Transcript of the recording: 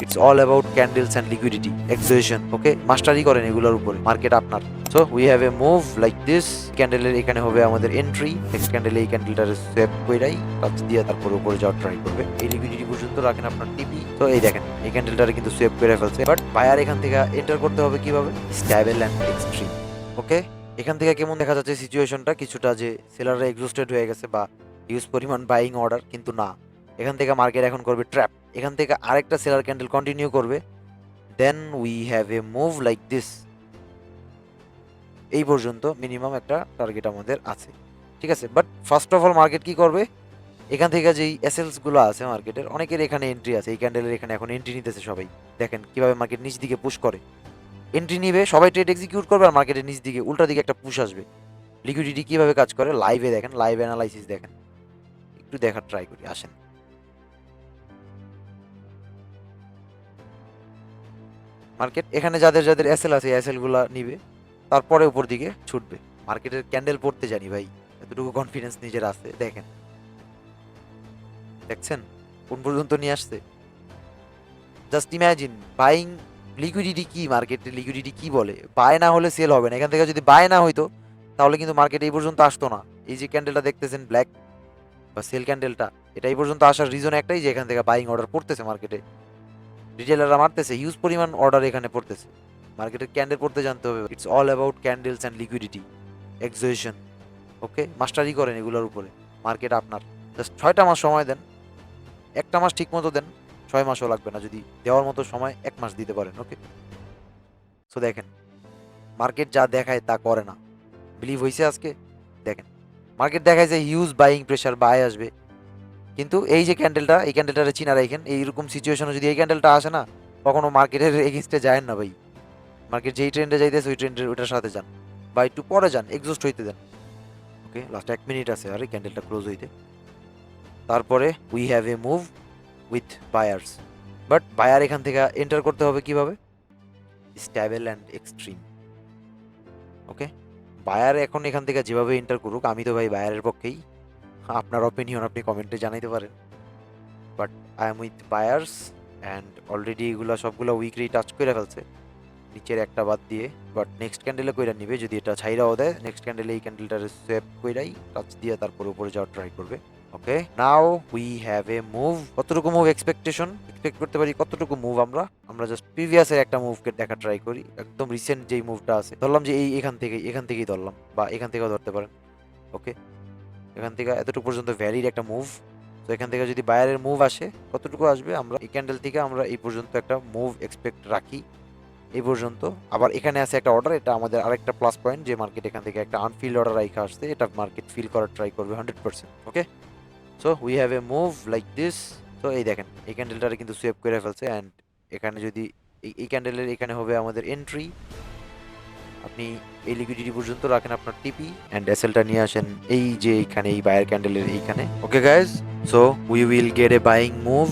It's all about candles and liquidity exhibition. Okay, mastery করেন এগুলোর উপরে, মার্কেট আপনার। So we have a move like this. ক্যান্ডেলের এখানে হবে আমাদের এন্ট্রি, নেক্সট ক্যান্ডেলে এই ক্যান্ডেলটার সোয়াপ কইরাই টাচ দিয়ে তারপরে উপরে যাওয়ার ট্রাই করবে। এই লিকুইডিটি পর্যন্ত রাখেন আপনার টিপি। তো এই দেখেন এই ক্যান্ডেলটারে কিন্তু সোয়াপ করে ফেলছে, বাট বায়ার এখান থেকে এন্টার করতে হবে কিভাবে? Stable and extreme. ওকে, এখান থেকে কেমন দেখা যাচ্ছে সিচুয়েশনটা, কিছুটা যে সেলাররা এক্সস্টেড হয়ে গেছে বা হিউজ পরিমাণ বাইং অর্ডার, কিন্তু না, এখান থেকে মার্কেট এখন করবে ট্র্যাপ। এখান থেকে আরেকটা সেলার ক্যান্ডেল কন্টিনিউ করবে, then we have a move like this. এই পর্যন্ত মিনিমাম একটা টার্গেট আমাদের আছে, ঠিক আছে। But first of all market কি করবে, এখান থেকে যেই এসএলস গুলো আছে মার্কেটের, অনেকের এখানে এন্ট্রি আছে, এই ক্যান্ডেলের এখানে এখন এন্ট্রি নিতেছে সবাই। দেখেন কিভাবে মার্কেট নিচ দিকে পুশ করে, এন্ট্রি নিবে সবাই, ট্রেড এক্সিকিউট করবে, আর মার্কেটের নিচ দিকে উল্টা দিকে একটা পুশ আসবে। লিকুইডিটি কিভাবে কাজ করে লাইভে দেখেন, লাইভ অ্যানালাইসিস দেখেন, একটু দেখার ট্রাই করি, আসেন। মার্কেট এখানে যাদের যাদের এসএল আছে এসএল গুলা নিবে, তারপরে উপর দিকে ছুটবে। মার্কেটের ক্যান্ডেল পড়তে জানি ভাই, এতটুকু কনফিডেন্স নিজের আছে। দেখেন, দেখছেন কোন পর্যন্ত নিয়ে আসছে। জাস্ট ইম্যাজিন বাইং লিকুইডিটি কি, মার্কেটে লিকুইডিটি কি বলে, বাই না হলে সেল হবে না। এখান থেকে যদি বাই না হইতো তাহলে কিন্তু মার্কেট এই পর্যন্ত আসতো না। এই যে ক্যান্ডেলটা দেখতেছেন ব্ল্যাক বা সেল ক্যান্ডেলটা, এটা এই পর্যন্ত আসার রিজন একটাই, যে এখান থেকে বাইং অর্ডার পড়তেছে মার্কেটে, রিটেলাররা মারতেছে, হিউজ পরিমাণ অর্ডার এখানে পড়তেছে। মার্কেটের ক্যান্ডেল পড়তে জানতে হবে। It's all about candles and liquidity exhibition. Okay, mastery করেন এগুলোর উপরে, মার্কেট আপনার। জাস্ট 6টা মাস সময় দেন, একটা মাস ঠিক মতো দেন, 6 মাসও লাগবে না। যদি দেওয়ার মতো সময় 1 মাস দিতে পারেন, ওকে। সো দেখেন মার্কেট যা দেখায় তা করে না, বিলিভ হয়েছে আজকে। দেখেন মার্কেট দেখায় যে হিউজ বাইং প্রেশার, বাই আসবে, কিন্তু এই যে ক্যান্ডেলটা, এই ক্যান্ডেলটারে চিনা রাখেন। এইরকম সিচুয়েশনে যদি এই ক্যান্ডেলটা আসে না, কখনো মার্কেটের এগেনস্টে যায় না ভাই। মার্কেট যেই ট্রেন্ডে যাইতেছে ওই ট্রেন্ডের ওইটার সাথে যান, বা একটু পরে যান, এক্সস্ট হইতে দেন। ওকে, লাস্ট 1 মিনিট আছে আর এই ক্যান্ডেলটা ক্লোজ হইতে। তারপরে we have a move with buyers, but buyer এখান থেকে এন্টার করতে হবে কিভাবে? Stable and extreme. Okay, buyer এখন এখান থেকে যেভাবে এন্টার করুক, আমি তো ভাই বায়ারের পক্ষেই। আপনার অপিনিয়ন আপনি কমেন্টে জানাইতে পারেন, but I am with buyers. And already এগুলো সবগুলো উইকলি টাচ করে ফেলছে, নিচের একটা বাদ দিয়ে। বাট নেক্সট ক্যান্ডেলে কইরা নিবে, যদি এটা ছাইরাও দেয় নেক্সট ক্যান্ডেলে এই ক্যান্ডেলটার সোয়াপ কইরাই টাচ দিয়ে তারপর উপরে যাওয়ার ট্রাই করবে। Okay, now we have a move. কতটুকু মুভ এক্সপেক্ট করতে পারি, কতটুকু মুভ আমরা আমরা জাস্ট প্রিভিয়াসের একটা মুভকে দেখা ট্রাই করি। একদম রিসেন্ট যেই মুভটা আছে, ধরলাম যে এই এখান থেকেই ধরলাম, বা এখান থেকেও ধরতে পারেন। ওকে, এখান থেকে এতটুকু পর্যন্ত ভ্যালিড একটা মুভ। তো এখান থেকে যদি বায়ারের মুভ আসে, কতটুকু আসবে, আমরা এই ক্যান্ডেল থেকে আমরা এই পর্যন্ত একটা মুভ এক্সপেক্ট রাখি, এই পর্যন্ত। আবার এখানে আছে একটা অর্ডার, এটা আমাদের আরেকটা প্লাস পয়েন্ট, যে মার্কেট এখান থেকে একটা আনফিল্ড অর্ডার রাইখা আসছে, এটা মার্কেট ফিল করার ট্রাই করবে 100%। Okay, so we have a move like this. তো এই দেখেন এই ক্যান্ডেলটারে কিন্তু সোয়াপ করে ফেলছে, অ্যান্ড এখানে যদি এই ক্যান্ডেলের এখানে হবে আমাদের এন্ট্রি। আপনি এই লিকুইডিটি পর্যন্ত রাখেন আপনার টিপি, অ্যান্ড এসএলটা নিয়ে আসেন এই যে এইখানে, এই বায়ার ক্যান্ডেলের এইখানে। Okay guys, so we will get A buying move